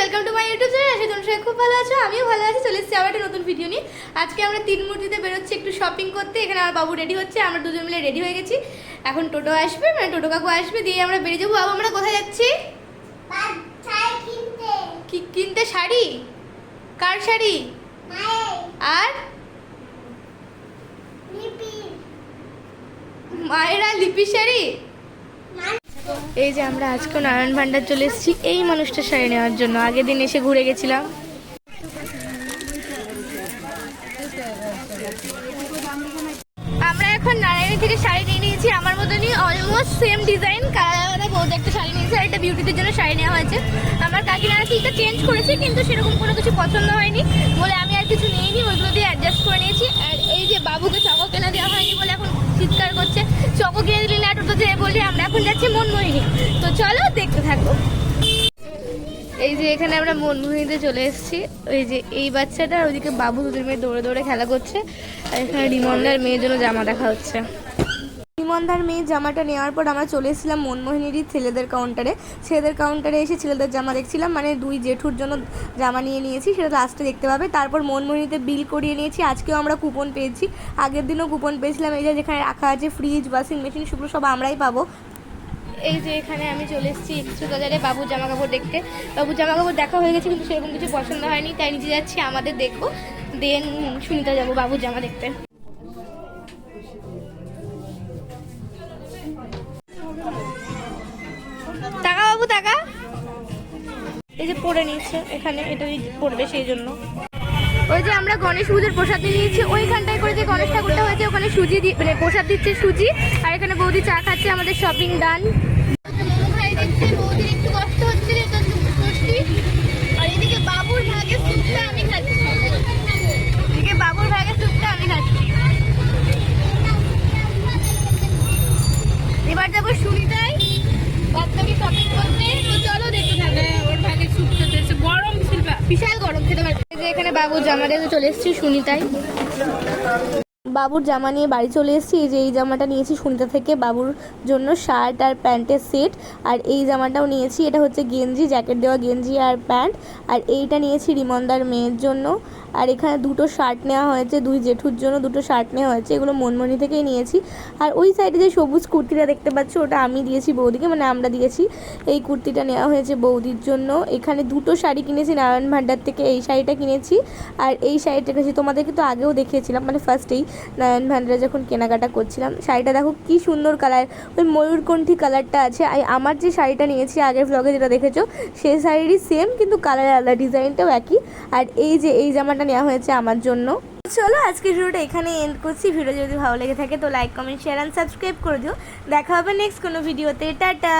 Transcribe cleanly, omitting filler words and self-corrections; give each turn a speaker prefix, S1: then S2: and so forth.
S1: Welcome to my YouTube channel. আশা তোমরা সবাই খুব ভালো আছো, আমিও ভালো আছি। চলে এসেছি আবার একটা নতুন ভিডিও নিয়ে। আজকে আমরা তিন মূর্তিতে বেরোচ্ছি একটু শপিং করতে। এখানে আমার বাবু রেডি হচ্ছে, আমরা দুজন মিলে রেডি হয়ে গেছি। এখন টোটো আসবে, মানে টোটো কাকু আসবে, দিয়ে আমরা বেরিয়ে যাবো। বাবু আমরা কোথায় যাচ্ছি? কিনতে শাড়ি। কার শাড়ি? আর মায়েরা লিপির শাড়ি। এই যে আমরা আজকে নারায়ণ ভান্ডার চলে এসেছি এই মানুষটার শাড়ি নেওয়ার জন্য। আগের দিন এসে ঘুরে গেছিলাম। আমরা এখন নারায়ণী থেকে শাড়ি নিয়ে নিয়েছি, আমার মতনই অলমোস্ট সেম ডিজাইন, কালার আলাদা। বৌদি একটা শাড়ি নিয়েছে আর একটা বিউটিদের জন্য শাড়ি নেওয়া হয়েছে। আমার কাকিনারা কিছুটা চেঞ্জ করেছে, কিন্তু সেরকম কোনো কিছু পছন্দ হয়নি বলে আমি আর কিছু নিইনি, ওইগুলো দিয়ে অ্যাডজাস্ট করে নিয়েছি। আর এই যে বাবুকে চকো কেনা দেওয়া হয়নি বলে এখন চিৎকার করছে, চকো কিনে দিলি না, টোটো দিয়ে বলি। আমরা এখন যাচ্ছি মনমোহিনী। তো চলো দেখতে থাকো। এই যে এখানে আমরা মনমোহিনীতে চলে এসেছি। ওই যে এই বাচ্চাটা, ওইদিকে বাবু দুজন মেয়ে দৌড়ে দৌড়ে খেলা করছে। আর এখানে রিমন্দার মেয়ের জন্য জামা দেখা হচ্ছে। রিমন্দার মেয়ের জামাটা নেওয়ার পর আমরা চলে এসেছিলাম মনমোহিনীরই ছেলেদের কাউন্টারে। ছেলেদের কাউন্টারে এসে ছেলেদের জামা দেখছিলাম, মানে দুই জেঠুর জন্য জামা নিয়ে নিয়েছি, সেটা লাস্টে দেখতে পাবে। তারপর মনমোহিনীতে বিল করিয়ে নিয়েছি। আজকেও আমরা কুপন পেয়েছি, আগের দিনও কুপন পেয়েছিলাম। এই যে যেখানে রাখা আছে ফ্রিজ, ওয়াশিং মেশিন, সেগুলো সব আমরাই পাবো। এই যে এখানে আমি চলে এসেছি এক্সট্রা বাজারে বাবুর জামা কাপড় দেখতে। বাবুর জামা কাপড় দেখা হয়ে গেছে, কিন্তু সেরকম কিছু পছন্দ হয়নি, তাই নিচে যাচ্ছি আমাদের দেখবো। দেন সুনিতা যাবো বাবুর জামা দেখতে। টাকা বাবু টাকা। এই যে পরে নিচ্ছে এখানে, এটাই পড়বে সেই জন্য। ওই যে আমরা গণেশ পুজোর প্রসাদ নিয়েছি, ওইখানটায় করে যে গণেশ ঠাকুরটা হয়েছে ওখানে সুজি মানে প্রসাদ দিচ্ছে সুজি। আর এখানে বৌদি চা খাচ্ছে, আমাদের শপিং ডান। বৌদির একটু কষ্ট হচ্ছে, আর এদিকে বাবুর ভাগের স্যুপটা আমি খাচ্ছি। এদিকে বাবুর ভাগের স্যুপটা আমি খাচ্ছি। এবার যাবো সুনিতায় বাচ্চাকে শপিং করতে। তো চলো দেখতে থাকবে। ওর ভাগের স্যুপটা দিয়েছে গরম, বিশাল গরম, খেতে পারবে। যে এখানে বাবুর জামা দিয়ে চলে এসেছি সুনিতায়। বাবুর জামা নিয়ে বাড়ি চলে এসেছি। এই যে এই জামাটা নিয়েছি সুনিতা থেকে, বাবুর জন্য শার্ট আর প্যান্টের সেট। আর এই জামাটাও নিয়েছি, এটা হচ্ছে গেঞ্জি, জ্যাকেট দেওয়া গেঞ্জি আর প্যান্ট। আর এইটা নিয়েছি রিমন্দার মেয়ের জন্য। আর এখানে দুটো শার্ট নেওয়া হয়েছে, দুই জেঠুর জন্য দুটো শার্ট নেওয়া হয়েছে, এগুলো মনমনি থেকেই নিয়েছি। আর ওই সাইডে যে সবুজ কুর্তিটা দেখতে পাচ্ছ, ওটা আমি দিয়েছি বৌদিকে, মানে আমরা দিয়েছি। এই কুর্তিটা নেওয়া হয়েছে বৌদির জন্য। এখানে দুটো শাড়ি কিনেছি নারায়ণ ভান্ডার থেকে, এই শাড়িটা কিনেছি আর এই শাড়িটা কিনেছি। তোমাদেরকে তো আগেও দেখিয়েছিলাম, মানে ফার্স্টেই নারায়ণ ভান্ডারে যখন কেনাকাটা করছিলাম। শাড়িটা দেখো কি সুন্দর কালার, ওই ময়ূরকণ্ঠী কালারটা আছে। আমার যে শাড়িটা নিয়েছি আগের ব্লগে যেটা দেখেছো, সেই শাড়িরই সেম, কিন্তু কালার আলাদা, ডিজাইনটাও একই। আর এই যে এই জামাটা নেওয়া হয়েছে আমার জন্য। চলো আজকের ভিডিওটা এখানে এন্ড করছি। ভিডিও যদি ভালো লেগে থাকে তো like, comment, share and subscribe করে দিও। দেখা হবে নেক্সট কোনো ভিডিওতে। টাটা।